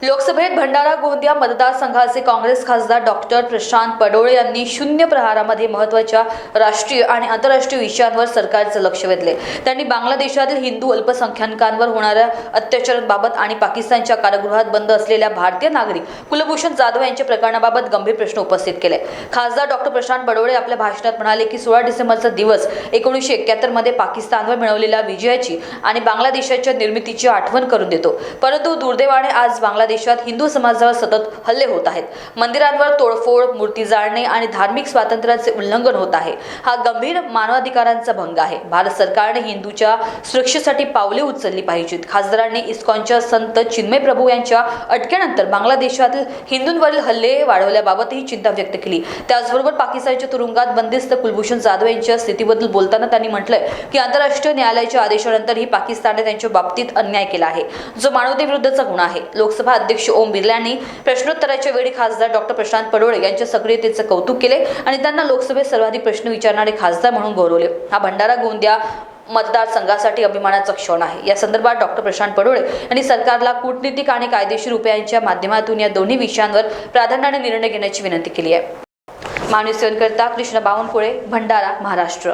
लोकसभेत भंडारा गोंदिया मतदारसंघाचे काँग्रेस खासदार डॉक्टर प्रशांत पडोळे यांनी शून्य प्रहारामध्ये महत्त्वाच्या राष्ट्रीय आणि आंतरराष्ट्रीय विषयांवर सरकारचे लक्ष वेधले। त्यांनी बांगलादेशातील हिंदू अल्पसंख्याकांवर होणाऱ्या अत्याचारांबाबत आणि पाकिस्तानच्या कारागृहात बंद असलेल्या भारतीय नागरिक कुलभूषण जाधव यांच्या प्रकरणाबाबत गंभीर प्रश्न उपस्थित केले। खासदार डॉक्टर प्रशांत पडोळे आपल्या भाषणात म्हणाले की 16 डिसेंबरचा दिवस 1971 मध्ये पाकिस्तानवर मिळवलेल्या विजयाची आणि बांगलादेशाच्या निर्मितीची आठवण करून देतो, परंतु दुर्दैवाने आज देशात हिंदू समाजावर सतत हल्ले होत आहेत। मंदिरांवर तोडफोड, मूर्ती जाळणे आणि धार्मिक स्वातंत्र्याचे उल्लंघन होत आहे। हा गंभीर मानवाधिकारांचा भंग आहे। भारत सरकारने हिंदूंच्या सुरक्षेसाठी पावले उचलली पाहिजेत। खासदारांनी इस्कॉनच्या संत चिन्मय प्रभू यांच्या अटकेनंतर बांगलादेशातील हिंदूंवरील हल्ले वाढवल्याबाबतही चिंता व्यक्त केली। त्याचबरोबर पाकिस्तानच्या तुरुंगात बंदिस्त कुलभूषण जाधव यांच्या स्थितीबद्दल बोलताना त्यांनी म्हटलंय की आंतरराष्ट्रीय न्यायालयाच्या आदेशानंतरही पाकिस्तानने त्यांच्या बाबतीत अन्याय केला आहे, जो मानवतेविरुद्धचा गुन्हा आहे। लोकसभा अध्यक्ष ओम बिर्ला यांनी प्रश्नोत्तराच्या वेळी खासदार डॉक्टर प्रशांत पडोळे यांच्या सक्रियतेचे कौतुक केले आणि त्यांना लोकसभेत सर्वाधिक प्रश्न विचारणारे खासदार म्हणून गौरवले। हा भंडारा गोंदिया मतदारसंघासाठी अभिमानाचा क्षण आहे। या संदर्भात डॉक्टर प्रशांत पडोळे यांनी सरकारला कूटनीतिक आणि कायदेशीर उपायांच्या माध्यमातून या दोन्ही विषयांवर प्राधान्याने निर्णय घेण्याची विनंती केली आहे। मानवी सेवनकर्ता कृष्ण बावनकुळे, भंडारा, महाराष्ट्र।